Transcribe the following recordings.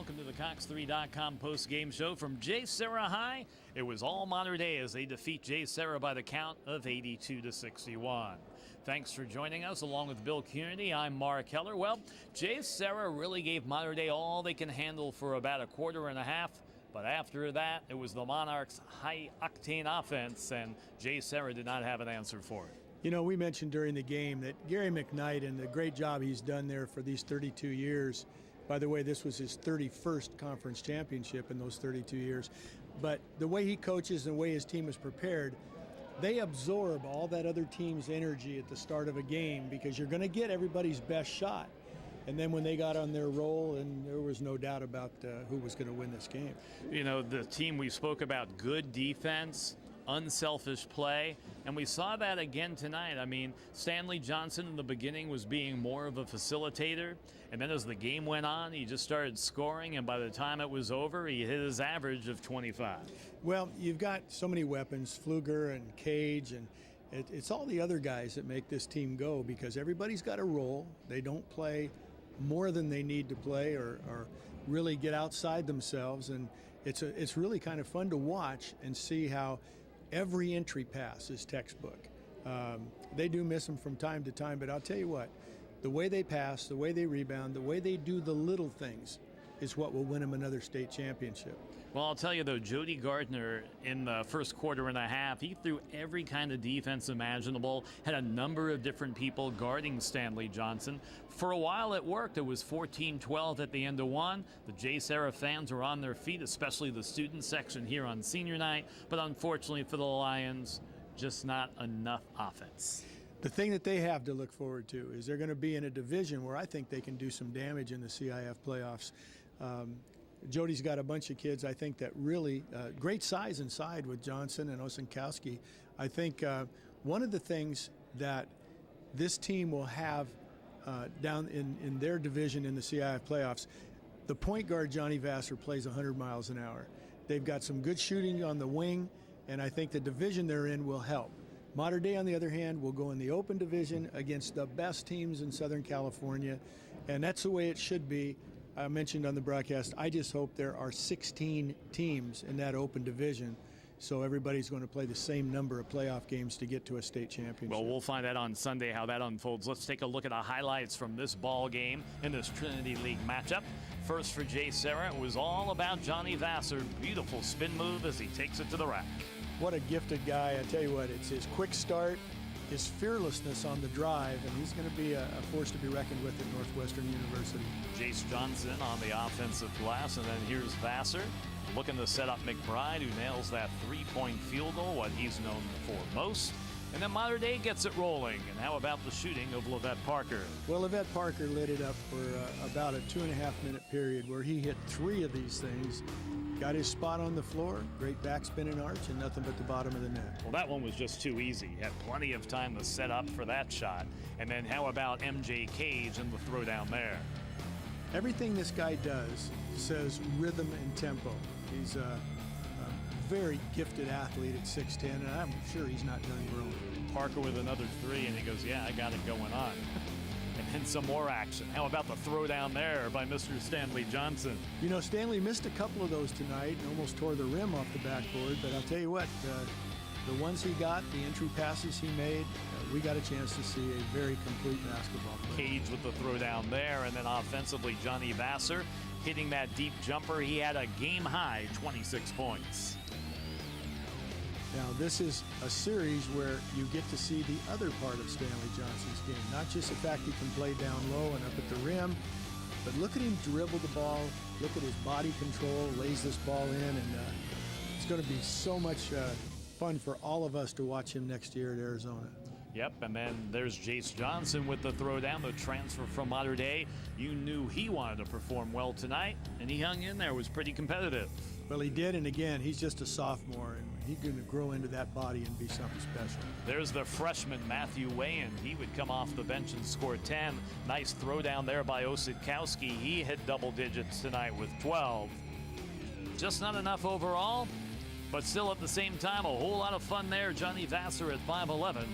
welcome to the Cox3.com post-game show from JSerra High. It was all Mater Dei as they defeat JSerra by the count of 82-61. Thanks for joining us. Along with Bill Cuny, I'm Mark Heller. Well, JSerra really gave Mater Dei all they can handle for about a quarter and a half. But after that, it was the Monarchs' high-octane offense, and JSerra did not have an answer for it. You know, we mentioned during the game that Gary McKnight and the great job he's done there for these 32 years. By the way, this was his 31st conference championship in those 32 years. But the way he coaches and the way his team is prepared, they absorb all that other team's energy at the start of a game because you're going to get everybody's best shot. And then when they got on their roll, and there was no doubt about who was going to win this game. You know, the team we spoke about, good defense, unselfish play, and we saw that again tonight. I mean, Stanley Johnson in the beginning was being more of a facilitator, and then as the game went on, he just started scoring, and by the time it was over, he hit his average of 25. Well, you've got so many weapons, Pfluger and Cage, and it's all the other guys that make this team go because everybody's got a role. They don't play more than they need to play or really get outside themselves, and it's really kind of fun to watch and see how every entry pass is textbook. They do miss them from time to time, but I'll tell you what, the way they pass, the way they rebound, the way they do the little things is what will win them another state championship. Well, I'll tell you, though, Jody Gardner in the first quarter and a half, he threw every kind of defense imaginable, had a number of different people guarding Stanley Johnson. For a while it worked. It was 14-12 at the end of one. The JSerra fans were on their feet, especially the student section here on senior night. But unfortunately for the Lions, just not enough offense. The thing that they have to look forward to is they're going to be in a division where I think they can do some damage in the CIF playoffs. Jody's got a bunch of kids, I think, that really great size inside with Johnson and Osenkowski. I think one of the things that this team will have down in their division in the CIF playoffs, the point guard, Johnny Vassar, plays 100 miles an hour. They've got some good shooting on the wing, and I think the division they're in will help. Mater Dei, on the other hand, will go in the open division against the best teams in Southern California, and that's the way it should be. I mentioned on the broadcast, I just hope there are 16 teams in that open division, so everybody's going to play the same number of playoff games to get to a state championship. Well, we'll find out on Sunday how that unfolds. Let's take a look at the highlights from this ball game in this Trinity League matchup. First for JSerra, it was all about Johnny Vassar. Beautiful spin move as he takes it to the rack. What a gifted guy. I tell you what, it's his quick start, his fearlessness on the drive, and he's going to be a force to be reckoned with at Northwestern University. Jace Johnson on the offensive glass, and then here's Vassar looking to set up McBride, who nails that three-point field goal, what he's known for most. And then Mater Dei gets it rolling. And how about the shooting of Levette Parker? Well, Levette Parker lit it up for about a 2.5-minute period where he hit 3 of these things. Got his spot on the floor, great backspin and arch, and nothing but the bottom of the net. Well, that one was just too easy. He had plenty of time to set up for that shot. And then how about MJ Cage and the throwdown there? Everything this guy does says rhythm and tempo. He's a very gifted athlete at 6'10", and I'm sure he's not done growing. Parker with another 3, and he goes, yeah, I got it going on. And then some more action. How about the throwdown there by Mr. Stanley Johnson? You know, Stanley missed a couple of those tonight and almost tore the rim off the backboard, but I'll tell you what, the ones he got, the entry passes he made, we got a chance to see a very complete basketball play. Cage with the throwdown there, and then offensively, Johnny Vassar hitting that deep jumper. He had a game-high 26 points. Now, this is a series where you get to see the other part of Stanley Johnson's game, not just the fact he can play down low and up at the rim, but look at him dribble the ball, look at his body control, lays this ball in, and it's going to be so much fun for all of us to watch him next year at Arizona. Yep, and then there's Jace Johnson with the throwdown, the transfer from Mater Dei. You knew he wanted to perform well tonight, and he hung in there, was pretty competitive. Well, he did, and again, he's just a sophomore, and he's going to grow into that body and be something special. There's the freshman, Matthew Wayan. He would come off the bench and score 10. Nice throwdown there by Osetkowski. He hit double digits tonight with 12. Just not enough overall, but still at the same time, a whole lot of fun there. Johnny Vassar at 5'11",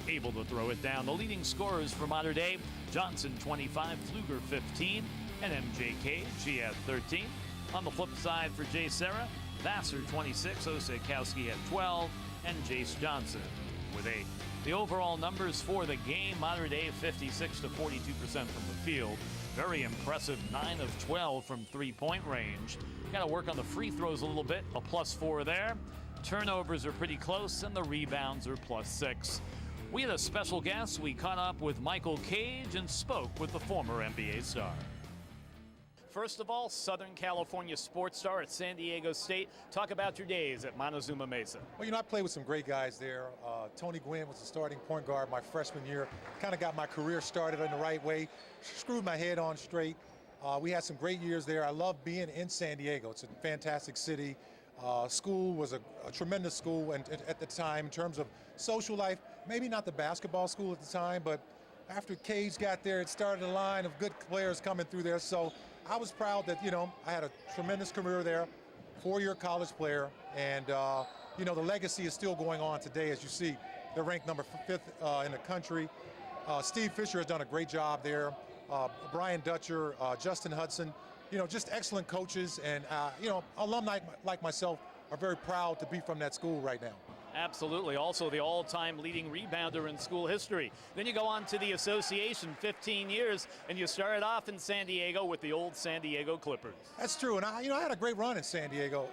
able to throw it down. The leading scorers for Mater Dei, Johnson 25, Pfluger 15, and MJ Cage, he had 13. On the flip side for JSerra, Vassar 26, Osekowski had 12, and Jace Johnson with 8. The overall numbers for the game, Mater Dei 56 to 42% from the field. Very impressive, 9 of 12 from three-point range. Got to work on the free throws a little bit, a +4 there. Turnovers are pretty close, and the rebounds are +6. We had a special guest. We caught up with Michael Cage and spoke with the former NBA star. First of all, Southern California sports star at San Diego State. Talk about your days at Montezuma Mesa. Well, I played with some great guys there. Tony Gwynn was the starting point guard my freshman year. Kind of got my career started in the right way. Screwed my head on straight. We had some great years there. I love being in San Diego. It's a fantastic city. School was a tremendous school and at the time in terms of social life. Maybe not the basketball school at the time, but after Cage got there, it started a line of good players coming through there. So I was proud that, I had a tremendous career there, 4-year college player, and, the legacy is still going on today. As you see, they're ranked number 5th in the country. Steve Fisher has done a great job there. Brian Dutcher, Justin Hudson, just excellent coaches, and, alumni like myself are very proud to be from that school right now. Absolutely. Also the all-time leading rebounder in school history. Then you go on to the association, 15 years, and you started off in San Diego with the old San Diego Clippers. That's true, and I had a great run in San Diego,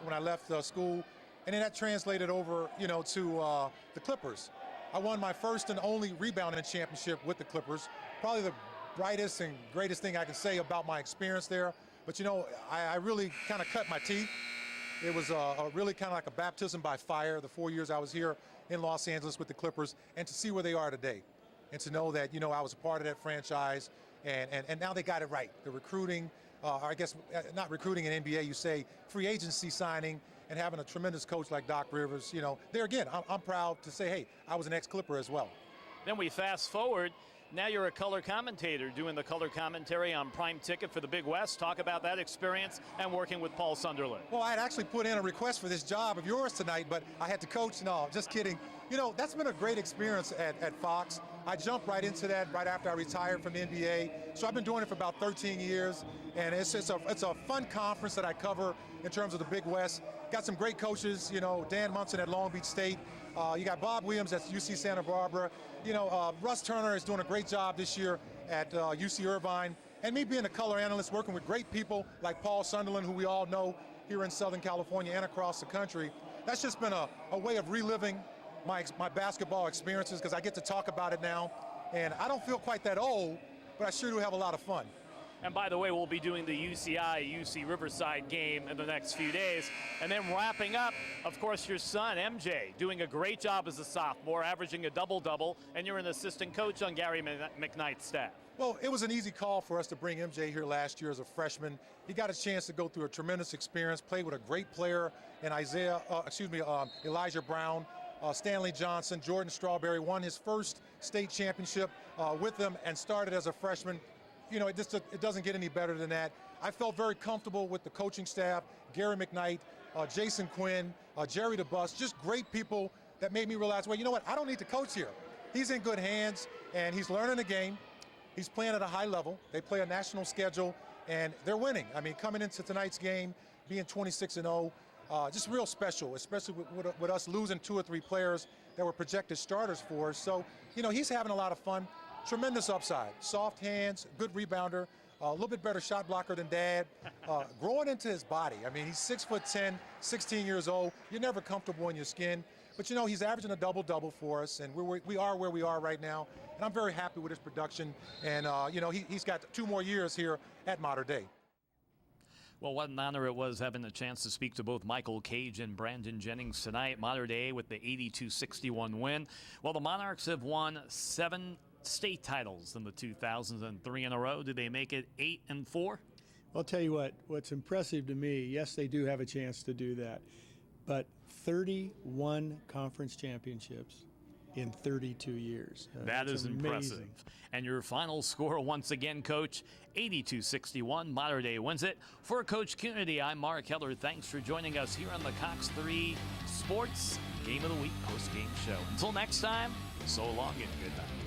when I left school, and then that translated over, to the Clippers. I won my first and only rebounding championship with the Clippers. Probably the brightest and greatest thing I can say about my experience there. But, I really kind of cut my teeth. It was really kind of like a baptism by fire, the 4 years I was here in Los Angeles with the Clippers, and to see where they are today. And to know that, I was a part of that franchise, and now they got it right. The recruiting, I guess not recruiting in NBA, you say free agency signing, and having a tremendous coach like Doc Rivers. There again, I'm proud to say, hey, I was an ex-Clipper as well. Then we fast forward. Now you're a color commentator doing the color commentary on Prime Ticket for the Big West. Talk about that experience and working with Paul Sunderland. Well, I had actually put in a request for this job of yours tonight, but I had to coach. No, just kidding. That's been a great experience at Fox. I jumped right into that right after I retired from the NBA. So I've been doing it for about 13 years, and it's a fun conference that I cover in terms of the Big West. Got some great coaches, Dan Munson at Long Beach State. You got Bob Williams at UC Santa Barbara. Russ Turner is doing a great job this year at UC Irvine. And me being a color analyst, working with great people like Paul Sunderland, who we all know here in Southern California and across the country. That's just been a way of reliving my basketball experiences, because I get to talk about it now. And I don't feel quite that old, but I sure do have a lot of fun. And by the way, we'll be doing the UCI-UC Riverside game in the next few days. And then wrapping up, of course, your son, MJ, doing a great job as a sophomore, averaging a double-double, and you're an assistant coach on Gary McKnight's staff. Well, it was an easy call for us to bring MJ here last year as a freshman. He got a chance to go through a tremendous experience, played with a great player in Elijah Brown, Stanley Johnson, Jordan Strawberry, won his first state championship with them and started as a freshman. It doesn't get any better than that. I felt very comfortable with the coaching staff, Gary McKnight, Jason Quinn, Jerry DeBus, just great people that made me realize, well, you know what, I don't need to coach here. He's in good hands, and he's learning the game. He's playing at a high level. They play a national schedule, and they're winning. I mean, coming into tonight's game, being 26-0, just real special, especially with us losing 2 or 3 players that were projected starters for us. So, he's having a lot of fun. Tremendous upside, soft hands, good rebounder, a little bit better shot blocker than Dad, growing into his body. I mean, he's 6'10", 16 years old. You're never comfortable in your skin. But, he's averaging a double-double for us, and we are where we are right now. And I'm very happy with his production. And, he's got 2 more years here at Mater Dei. Well, what an honor it was having the chance to speak to both Michael Cage and Brandon Jennings tonight. Mater Dei with the 82-61 win. Well, the Monarchs have won 7 state titles in the 2000s and 3 in a row. Did they make it 8 and 4? I'll tell you what's impressive to me, yes, they do have a chance to do that, but 31 conference championships in 32 years. That is amazing. Impressive. And your final score once again, Coach, 82-61. Mater Dei wins it. For Coach Cunity, I'm Mark Heller. Thanks for joining us here on the Cox3 Sports Game of the Week post-game show. Until next time, so long and good night.